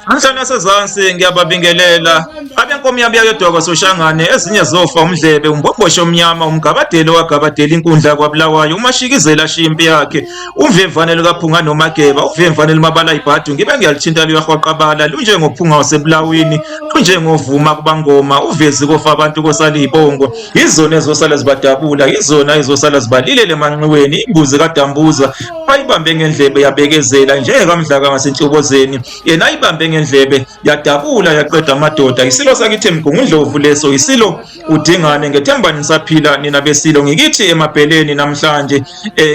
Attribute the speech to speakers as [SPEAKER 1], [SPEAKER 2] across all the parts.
[SPEAKER 1] Anhlana sezansi ngiyababingelela abenkomi yabi yedwa soshangane ezinye zofa umdlebe umbobosho omnyama umgabadeli wagabadela inkundla kwaBulawayo umashikizela shimpi yakhe umvemvane likaphunga nomageba uvemvane limabala ibhadu ngibe ngiyalithinta liyahwaqabala lunje ngophunga wasebulawini lunje ngovuma kubangoma uvezi kofa abantu kosalibongo izona ezosala zibadabula izona ezosala zibalilele emanxiweni imbuzi kaDambuza ayibambe ngendlebe yabekezela njengekamdlaka ngasentshobozeni yena ayibambe ngendlebe yadabula yaqeda amadoda isilo sakithi emgungundlovu leso isilo udingane ngethemba nisaphila nina besilo ngikithi emabheleni namhlanje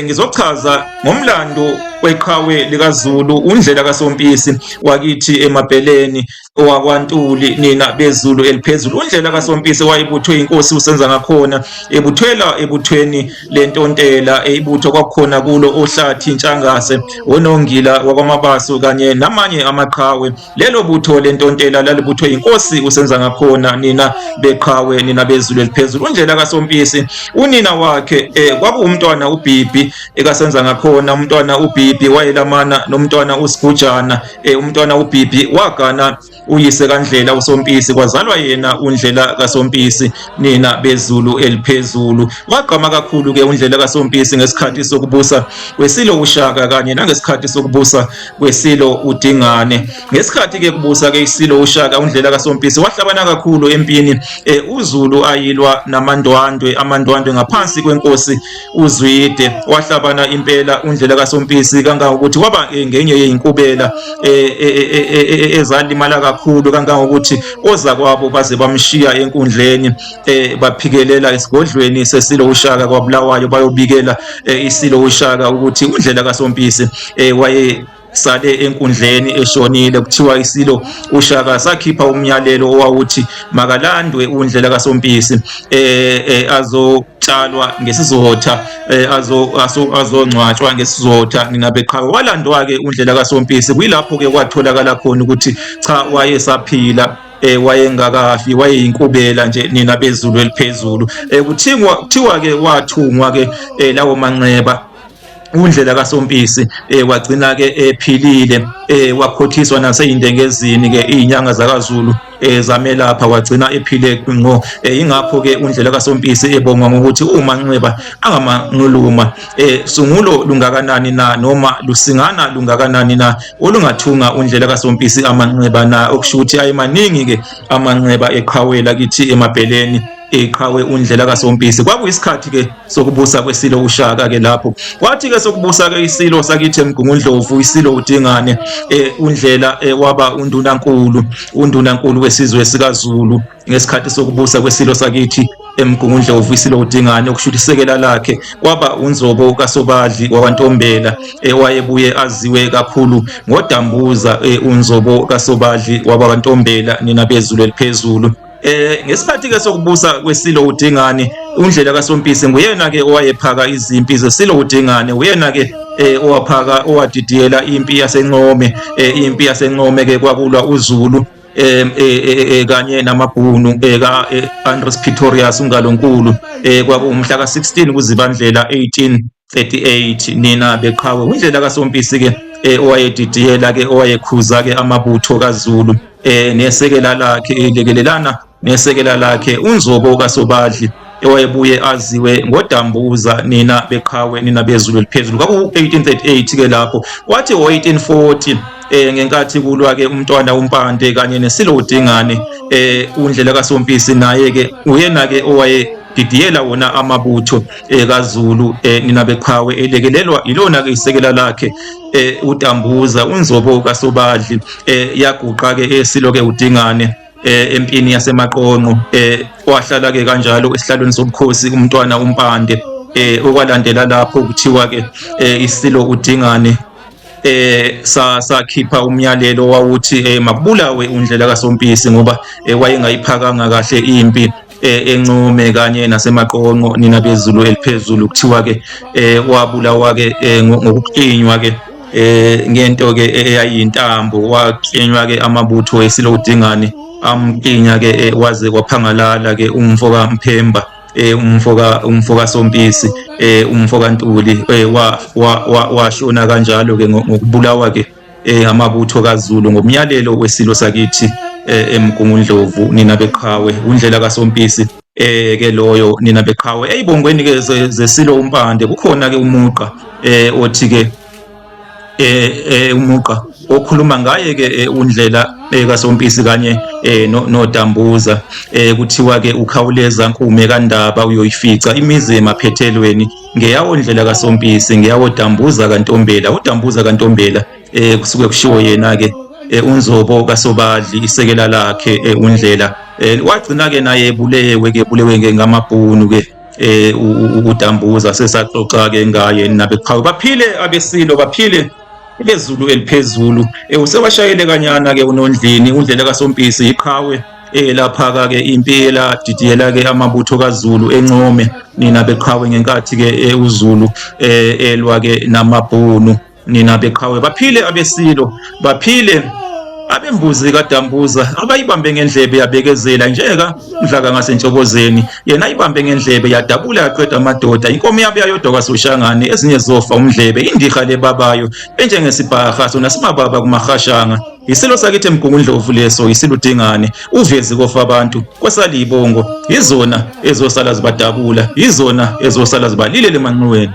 [SPEAKER 1] ngizochaza ngomlando weqhawe likaZulu undlela kaSompisi wakithi emabheleni owakwaNtuli nina bezulu eliphezulu undlela kaSompisi wayebuthwe inkosi usenza ngakhona ebuthwela ebuthweni lentontela ibutho kwakhona kulo ohlathi intshangase onongila wakwamabaso kanye namanye amaqhawe lelo butho lentontela lalibuthwe inkosi usenza ngakhona nina beqhawe nina bezulu eliphezulu undlela kaSompisi unina wakhe kwakuumntwana uBhibhi ekasenza ngakhona umntwana uBhibhi wayelamana nomntwana uSigujana umntwana uBhibhi wagana uyise kaNdlela uSompisi kwazalwa yena uNdlela kaSompisi nina bezulu eliphezulu wagqama kakhulu ke uNdlela kaSompisi ngesikhathi sokubusa kwesilo uShaka kanye nangesikhathi sokubusa kwesilo uDingane ngesikhathi ke kubusa ke isilo uShaka uNdlela kaSompisi wahlabana kakhulu empini uZulu ayilwa namandwandwe amandwandwe ngaphansi kwenkosi uZwide wahlabana impela uNdlela kaSompisi kangangokuthi waba ngenye yeyinkubela ezalimala kakhulu kangangokuthi oza kwabo baze bamshiya enkundleni baphikelela esigodlweni sesilo uShaka kwaBulawayo bayobikela isilo uShaka ukuthi uNdlela kaSompisi waye sale enkundleni eshonile kuthiwa isilo uShaka sakhipha umyalelo owawuthi makalandwe uNdlela kaSompisi azotshalwa ngesizotha azongcwatshwa ngesizotha nina beqhawe walandwa ke uNdlela kaSompisi kuyilapho ke kwatholakala khona ukuthi cha wayesaphila wayengakafi wayeyinkubela nje nina bezulu eliphezulu kuthiwa ke wathungwa ke lawo manxeba uNdlela kaSompisi wagcina ke ephilile wakhothiswa naseyindengezini ke izinyanga zakaZulu zamelapha wagcina ephile ngqo ingakho ke uNdlela kaSompisi ebongwa ngokuthi umanxeba angamanquluma sungulo lungakanani na noma lusingana lungakanani na olungathunga uNdlela kaSompisi amanxeba na okushuthi ayemaningi ke amanxeba eqhawela kithi emabheleni eqhawe uNdlela kaSompisi kwakuyisikhathi ke sokubusa kwesilo uShaka ke lapho kwathi ke sokubusa ke isilo sakithi emgungundlovu isilo uDingane uNdlela waba undunankulu wesizwe sikaZulu ngesikhathi sokubusa kwesilo sakithi emgungundlovu isilo uDingane okushuthi isekela lakhe kwaba uNzobo kaSobadli wakwaNtombela wayebuye aziwe kakhulu ngoDambuza uNzobo kaSobadli wakwaNtombela nina bezulu eliphezulu ngesikhathi ke sokubusa kwesilo uDingane uNdlela kaSompisi nguyena ke owayephaka izimpi zesilo uDingane uyena ke owaphaka owadidiyela impi yaseNcome ke kwakulwa uZulu kanye namabhunu ka-Andries Pretorius uNgalonkulu kwakuwumhla ka-16 kuZibandlela 1838 nina beqhawe uNdlela kaSompisi ke owayedidiyela ke owayekhuza ke amabutho kaZulu nesekela lakhe elekelelana nesekela lakhe uNzobo kaSobadli owayebuye aziwe ngoDambuza nina beqhawe nina bezulu eliphezulu kwaku-1838 ke lapho kwathi ngo-1840 ngenkathi kulwa ke umntwana uMpande kanye nesilo uDingane uNdlela kaSompisi naye ke uyena ke owayedidiyela wona amabutho kaZulu nina beqhawe elekelelwa ilona ke isekela lakhe uDambuza uNzobo kaSobadli yaguqa ke esilo ke uDingane empini yasemaqonqo wahlala ke kanjalo esihlalweni sobukhosi umntwana uMpande okwalandela lapho kuthiwa ke isilo uDingane sakhipha umyalelo wawuthi makubulawe uNdlela kaSompisi ngoba wayengayiphakanga kahle impi eNcome kanye nasemaqonqo nina bezulu eliphezulu kuthiwa ke wabulawa ke ngokuqinywa ke ngento ke eyayintambo waqinywa ke amabutho esilo uDingane amqinya ke waze kwaphangalala ke umfo kaMphemba umfoka Sompisi, umfoka Ntuli washona kanjalo ke ngokubulawa ke amabutho kaZulu ngomyalelo wesilo sakithi eMgungundlovu nina beqhawe uNdlela kaSompisi ke loyo nina beqhawe eyibongweni ke zesilo uMpande kukhona ke umuqa othi ke umuqa okhuluma ngaye ke uNdlela kaSompisi kanye noDambuza kuthiwa ke ukhawuleza Nkume kaNdaba uyoyifica imizi emaphethelweni ngeyawo Ndlela kaSompisi ngeyawo Dambuza kaNtombela uDambuza kaNtombela kusuke kushiwo yena ke uNzobo kaSobadli isekela lakhe uNdlela wagcina ke naye bulewe ngamabhunu ke uDambuza sesaxoxa ke ngaye nabeqhawe baphile abesilo baphile bezulu eliphezulu usewashayele kanyana ke uNondlini uNdlela kaSompisi iqhawe lapha ke impela didiyela ke amabutho kaZulu eNcome nina beqhawe ngenkathi ke uZulu elwa ke namabhunu nina beqhawe baphile abesilo baphile abembuzi kaDambuza abayibambe ngendlebe yabekezela njeka Mdlaka ngasentshokozeni yena ayibambe ngendlebe yadabula yaqeda amadoda inkomo yabe yayodwa kwaSoshangane ezinye zofa umdlebe indiha lebabayo enjengesibhaha sona simababa kumahashanga isilo sakithi eMgungundlovu leso isilo Dingane uvezi kofa abantu kwasalibongo izona ezosala zibadabula izona ezosala zibalile emanqweni.